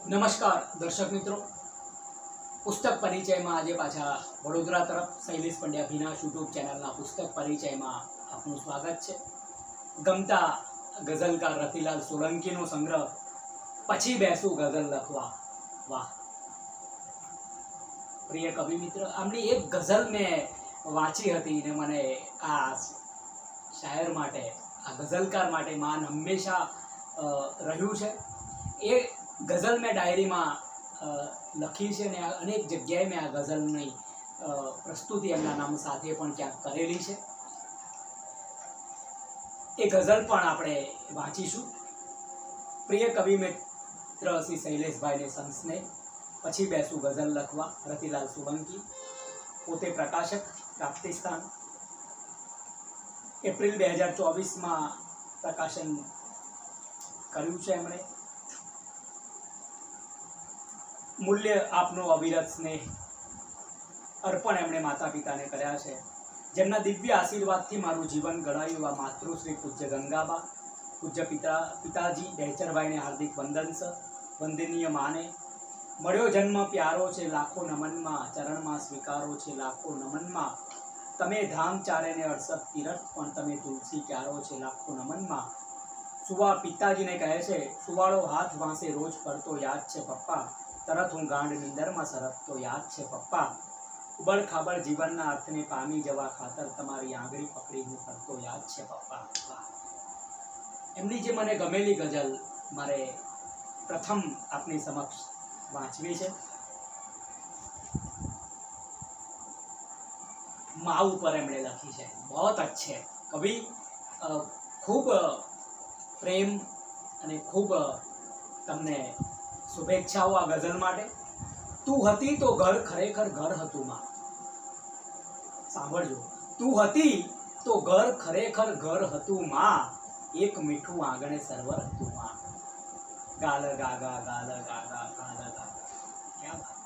નમસ્કાર દર્શક મિત્રો, પુસ્તક પરિચયમાં આજે પાછા વડોદરા તરફ શૈલેષ પંડ્યા ભીનાશ યુટ્યુબ ચેનલના પુસ્તક પરિચયમાં આપનું સ્વાગત છે। ગમતા ગઝલકાર રતિલાલ સોલંકીનો સંગ્રહ પછી બેસું ગઝલ લખવા। વાહ પ્રિય કવિ મિત્ર, આમની એક ગઝલ મેં વાંચી હતી ને મને આ શાયર માટે, આ ગઝલકાર માટે માન હંમેશા રહ્યું છે। એ ગઝલ મેં ડાયરીમાં લખી છે ને અનેક જગ્યાએ મેં આ ગઝલની પ્રસ્તુતિ એમના નામ સાથે પણ ક્યાંક કરેલી છે। એ ગઝલ પણ આપણે વાંચીશું। પ્રિય કવિ મિત્ર શ્રી શૈલેષભાઈને સંસ્નેહ, પછી બેસું ગઝલ લખવા, રતિલાલ સોલંકી, પોતે પ્રકાશક, પ્રાપ્તિસ્થાન, એપ્રિલ 2024માં પ્રકાશન કર્યું છે એમણે। મૂલ્ય આપનો અવિરત સ્નેહ અર્પણ એમણે માતા પિતાને કર્યા છે, જેમના દિવ્ય આશીર્વાદથી મારું જીવન ઘડાયું એવા માતૃશ્રી પૂજ્ય ગંગાબા, પૂજ્ય પિતાજી બહેચરભાઈને હાર્દિક વંદન છે। વંદનીય માને મળ્યો જન્મ પ્યારો છે, લાખો નમનમાં ચરણમાં સ્વીકારો છે, લાખો નમનમાં તમે ધામ ચારે ને 68 તીરથ, પણ તમે તુલસી ક્યારો છે, લાખો નમનમાં। સુવા પિતાજીને કહે છે, સુવાળો હાથ વાંસે રોજ કરતો યાદ છે પપ્પા, તરત હું ગાંડ નિંદરમાં સરકતો યાદ છે પપ્પા, ઉબડ ખાબડ જીવનના અર્થને પામી જવા ખાતર તમારી આંગળી પકડી હું ફરતો યાદ છે પપ્પા। એમની જે મને ગમેલી ગઝલ મારે પ્રથમ આપની સમક્ષ વાંચવી છે। माँ ऊपर एमणे लखी है, बहुत अच्छे कवि, खूब प्रेम અને ખૂબ તમને શુભેચ્છાઓ આ ગઝલ માટે। તું હતી તો ઘર ખરેખર ઘર હતું માં, સાંભળજો, તું હતી તો ઘર ખરેખર ઘર હતું માં, એક મીઠું આંગણે સરવર હતું માં, ગાલ ગાગા ગાલ ગાગા ગાલ ગાગા, ક્યાં વાત।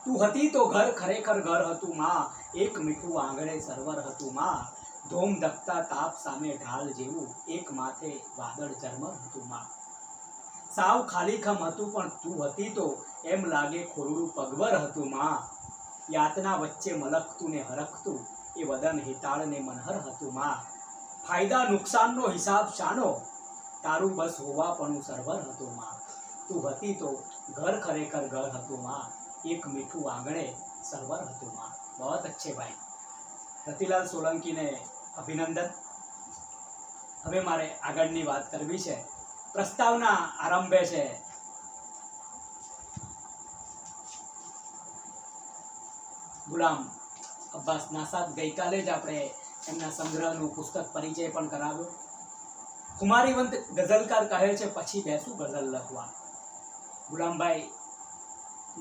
તું હતી તો ઘર ખરેખર ઘર હતું માં, એક મીઠું આંગણે સરવર હતું માં, ધોમ ધકતા તાપ સામે ઢાલ જેવું એક માથે વાદળ ઝરમર હતું માં, સાવ ખાલીખમ હતું પણ તું હતી તો એમ લાગે ખોરડું પગભર હતું માં, યાતના વચ્ચે મલકતું ને હરખતું એ વદન હિતાળ ને મનહર હતું માં, ફાયદા નુકસાનનો હિસાબ શાનો, તારું બસ હોવાપણું સરવર હતું માં, તું હતી તો ઘર ખરેખર ઘર હતું માં, એક મીઠું આંગણે સરવર હતું માં। बहुत अच्छे भाई, રતિલાલ સોલંકીને અભિનંદન। હવે મારે આગળની વાત કરવી છે। પ્રસ્તાવના આરંભે છે, ગુલામ અબ્બાસ નાસાદ, ગઈકાલે જ આપણે એમના સંગ્રહનું પુસ્તક પરિચય પણ કરાવ્યો। કુમારીવંત ગઝલકાર કહે છે, પછી બેસું ગઝલ લખવા। ગુલામભાઈ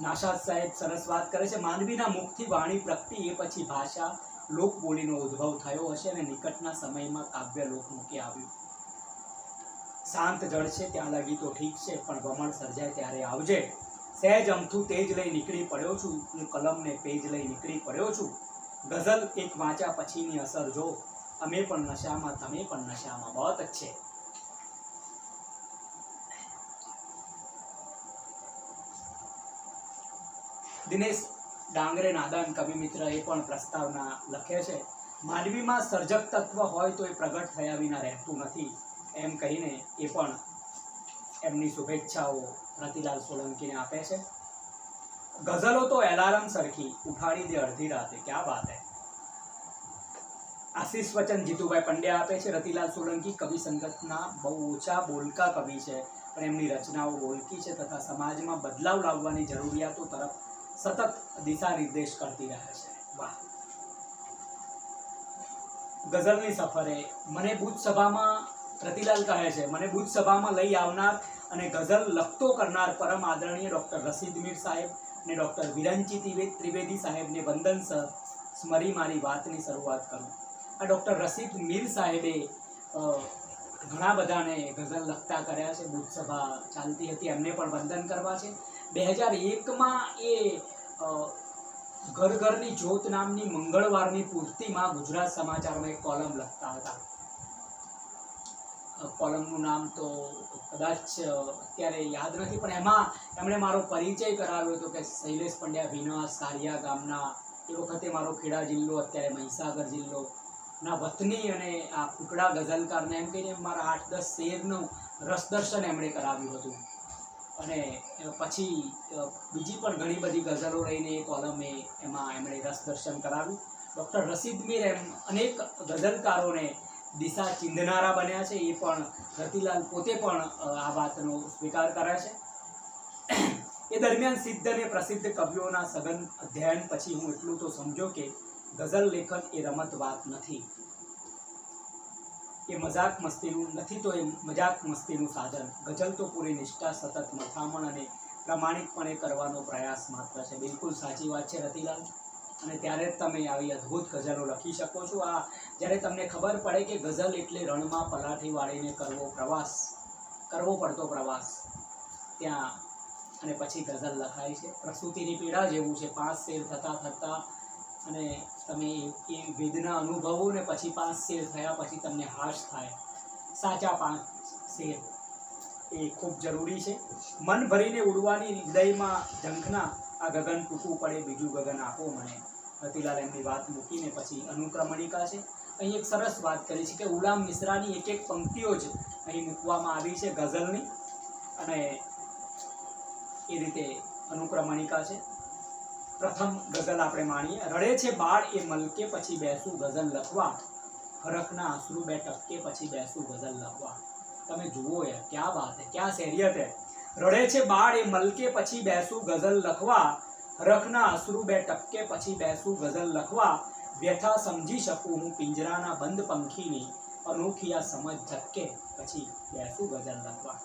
નાશાદ સાહેબ સરસ વાત કરે છે, માનવીના મુખથી વાણી પ્રગટી એ પછી ભાષા લોક બોલીનો ઉદ્ભવ થયો હશે અને નિકટના સમયમાં કાવ્ય લોકમુખે આવ્યું। શાંત જળ છે ત્યાં લગી તો ઠીક છે, પણ વમળ સર્જાય ત્યારે આવજે, સહેજ અમથું તેજ લઈ નીકળી પડ્યો છું, હું કલમ ને પેજ લઈ નીકળી પડ્યો છું, ગઝલ એક વાંચ્યા પછીની અસર જો, અમે પણ નશામાં તમે પણ નશામાં। बहुत अच्छे। દિનેશ ડાંગરે નાદાન કવિ મિત્ર એ પણ પ્રસ્તાવના લખે છે, માનવીમાં સર્જક તત્વ હોય તો એ પ્રગટ થયા વિના રહેતું નથી, એમ કહીને એ પણ એમની શુભેચ્છાઓ રતિલાલ સોલંકીને આપે છે। ગઝલો તો એલાર્મ સરખી ઉઠાડી દે અડધી રાતે, ક્યાં વાત હે। આશીષ વચન જીતુભાઈ પંડ્યા આપે છે, રતિલાલ સોલંકી કવિ સંગતના બહુ ઓછા બોલકા કવિ છે, પણ એમની રચનાઓ બોલકી છે તથા સમાજમાં બદલાવ લાવવાની જરૂરિયાતો તરફ સતત દિશા નિર્દેશ કરતી રહે છે। વાહ। ગઝલની સફરે મને બુદ્ધ સભામાં, રતિલાલ કહે છે, મને બુદ્ધ સભામાં લઈ આવનાર અને ગઝલ લખતો કરનાર પરમ આદરણીય ડૉક્ટર રશીદ મીર સાહેબ અને ડૉક્ટર વિરંચી ત્રિવેદી સાહેબને વંદન સ્મરી મારી વાતની શરૂઆત કરું। આ ડૉક્ટર રશીદ મીર સાહેબે ઘણા બધાને ગઝલ લખતા કર્યા છે, બુદ્ધ સભા ચાલતી હતી એમને પણ વંદન કરવા છે। 2001માં એ ઘર ઘરની જ્યોત નામની મંગળવારની પૂર્તિમાં ગુજરાત સમાચારમાં એક કોલમ લખતા હતા। કોલમનું નામ તો કદાચ અત્યારે યાદ નથી, પણ એમાં એમણે મારો પરિચય કરાવ્યો હતો કે શૈલેષ પંડ્યા ભીના સારિયા ગામના, એ વખતે મારો ખેડા જિલ્લો અત્યારે મહીસાગર જિલ્લોના વતની અને આ ફૂકડા ગઝલકારને એમ કહીને મારા 8-10 શેરનું રસદર્શન એમણે કરાવ્યું હતું. અને પછી બીજી પણ ઘણી બધી ગઝલો લઈને એ કોલમે એમાં એમણે રસદર્શન કરાવ્યું. ડૉક્ટર રશીદ મીર એમ અનેક ગઝલકારોને દિશા ચિંધનારા બન્યા છે. એ પણ રતિલાલ પોતે પણ આ વાતનો સ્વીકાર કરે છે. એ દરમિયાન સિદ્ધ અને પ્રસિદ્ધ કવિઓના સઘન અધ્યયન પછી હું એટલું તો સમજો કે ગઝલ લેખન એ રમત વાત નથી, એ મજાક મસ્તીનું નથી, તો એ મજાક મસ્તીનું સાધન. ગઝલ તો પૂરી નિષ્ઠા, સતત મથામણ અને પ્રામાણિકપણે કરવાનો પ્રયાસ માત્ર છે. બિલકુલ સાચી વાત છે રતિલાલ. અને ત્યારે જ તમે આવી અદ્ભુત ગઝલો લખી શકો છો. આ જ્યારે તમને ખબર પડે કે ગઝલ એટલે રણમાં પલાઠી વાળીને કરવો પડતો પ્રવાસ, ત્યાં અને પછી ગઝલ લખાય છે. પ્રસૂતિની પીડા જેવું છે. 5 શેર થતાં અને તમે એ વેદના અનુભવો ને પછી 5 શેર થયા પછી તમને હાશ થાય. સાચા 5 શેર એ ખૂબ જરૂરી છે. મન ભરીને ઉડવાની હૃદયમાં ઝંખના, આ ગગન ટૂંકું પડે બીજું ગગન આપો મને. રતિલાલ એમની વાત મૂકીને પછી અનુક્રમણિકા છે. અહીં એક સરસ વાત કરી છે કે ગુલામ મિશ્રાની એક પંક્તિઓ જ અહીં મૂકવામાં આવી છે ગઝલની, અને એ રીતે અનુક્રમણિકા છે. પ્રથમ ગઝલ આપણે માણીએ. રડે છે બાળ એ મલકે પછી બેસું ગઝલ લખવા, હરખના આંસુ 2 ટપકે પછી બેસું ગઝલ લખવા. તમે જુઓ યાર, ક્યાં બાત હે, ક્યાં શેરિયત હે. રડે છે બાળ એ મલકે પછી બેસું ગઝલ લખવા, હરખના આંસુ 2 ટપકે પછી બેસું ગઝલ લખવા. વ્યથા સમજી શકું હું પિંજરાના બંધ પંખીની, અનોખી આ સમજ ઝટકે પછી બેસું ગઝલ લખવા.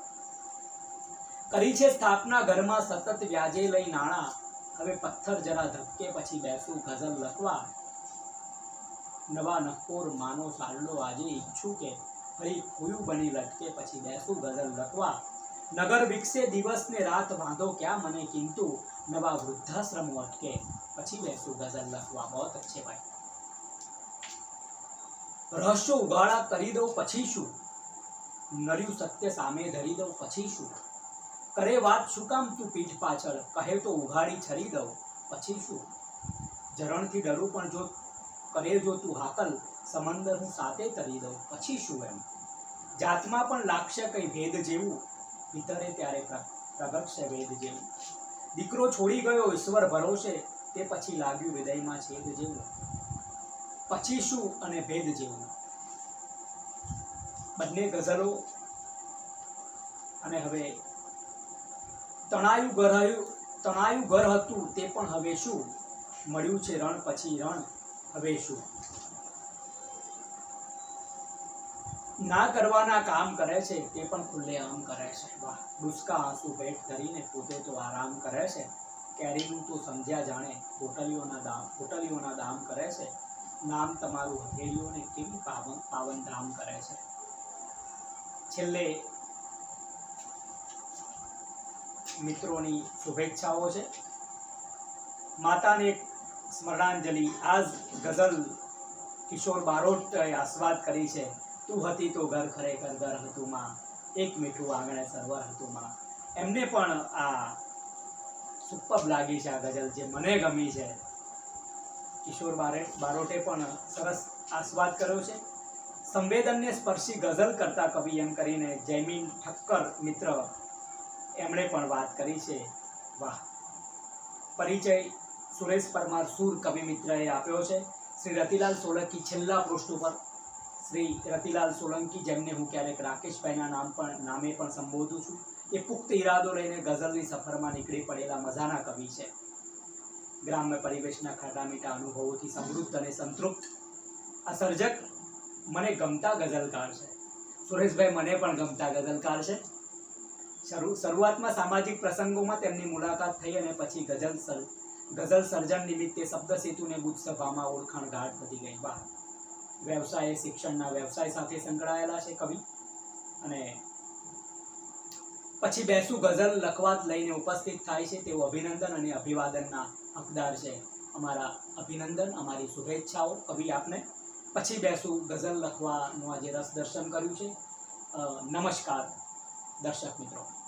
કરી છે સ્થાપના ઘરમાં સતત વ્યાજે લઈ નાણાં, હવે પથ્થર જરા ધબકે પછી બેસું ગઝલ લખવા. નવા નકોર માનો સાલડો આજે ઈચ્છું કે ફરી ખોયું બની લટકે પછી બેસું ગઝલ લખવા. નગર વિકસે દિવસ ને રાત વાંધો ક્યાં મને, કિંતુ નવા વૃદ્ધાશ્રમો અટકે પછી બેસું ગઝલ લખવા. बहुत अच्छे भाई. રહસ્યો ઉઘાડા કરી દઉં પછી શું, નર્યું સત્ય સામે ધરી દઉં પછી શું. કરે વાત શું કામ તું પીઠ પાછળ, કહે તો ઉઘાડી છરી દઉં પછી શું. ઝરણથી ડરું પણ જો કરે જો તું હાકલ, સમંદર હું સાથે તરી દઉં પછી શું. એમ જાતમાં પણ લાગશે કઈ ભેદ જેવું, ભીતરે ત્યારે પ્રગટશે વેદ જેવું. દીકરો છોડી ગયો ઈશ્વર ભરોસે, તે પછી લાગ્યું હૃદયમાં છેદ જેવું પછી શું અને ભેદ જેવું. બંને ગઝલો. અને હવે તણાયું ઘર હતું તે પણ હવે શું, મળ્યું છે રણ પછી રણ હવે શું. ના કરવાના કામ કરે છે તે પણ ખુલ્લેઆમ કરે છે. વાહ. ડુસકા આંસુ ભેટ ધરીને પોતે તો આરામ કરે છે, કેરીનું તો સમજ્યા જાણે હોટલીઓના દામ કરે છે. નામ તમારું હથેળીઓને કેવી પાવન ધામ કરે છે. છેલ્લે મિત્રોની શુભેચ્છાઓ છે. માતાને સ્મરણાંજલિ. આજ ગઝલ કિશોર બારોટે આસ્વાદ કરી છે. તું હતી તો ઘર ખરેખર ઘર હતું માં, એક મીઠું આંગણે સરોવર હતું માં. એમને પણ આ સુપર લાગી છે આ ગઝલ, જે મને ગમી છે. કિશોર બારોટે પણ સરસ આસ્વાદ કર્યો છે. સંવેદનને સ્પર્શી ગઝલ કરતા કવિ એમ કરીને જયમીન ઠક્કર મિત્ર એમણે પણ વાત કરી છે. વાહ. પરિચય સુરેશ પરમાર સૂર કવિ મિત્રએ આપ્યો છે. શ્રી રતિલાલ સોલંકી છેલ્લા પૃષ્ઠ ઉપર. શ્રી રતિલાલ સોલંકી, જેમને હું ક્યારેક રાકેશભાઈના નામે પણ સંબોધું છું, એ પુખ્ત ઈરાદો લઈને ગઝલની સફરમાં નીકળી પડેલા મજાના કવિ છે. ગ્રામ્ય પરિવેશના ખાટા મીઠા અનુભવોથી સમૃદ્ધ અને સંતૃપ્ત આ સર્જક મને ગમતા ગઝલકાર છે. સુરેશભાઈ મને પણ ગમતા ગઝલકાર છે. શરૂઆતમાં સામાજિક પ્રસંગોમાં તેમની મુલાકાત થઈ અને પછી ગઝલ સર્જન નિમિત્તે શબ્દ સેતુને બુદ્ધ સભામાં ઓળખાણ ગાઢ થતી ગઈ. વાહ. વ્યવસાય શિક્ષણના વ્યવસાય સાથે સંકળાયેલા છે કવિ. અને પછી બેસું ગઝલ લખવાત લઈને ઉપસ્થિત થાય છે. તેઓ અભિનંદન અને અભિવાદનના હકદાર છે. અમારા અભિનંદન, અમારી શુભેચ્છાઓ કવિ આપને. પછી બેસું ગઝલ લખવાનું આજે રસ દર્શન કર્યું છે. નમસ્કાર દર્શક મિત્રો.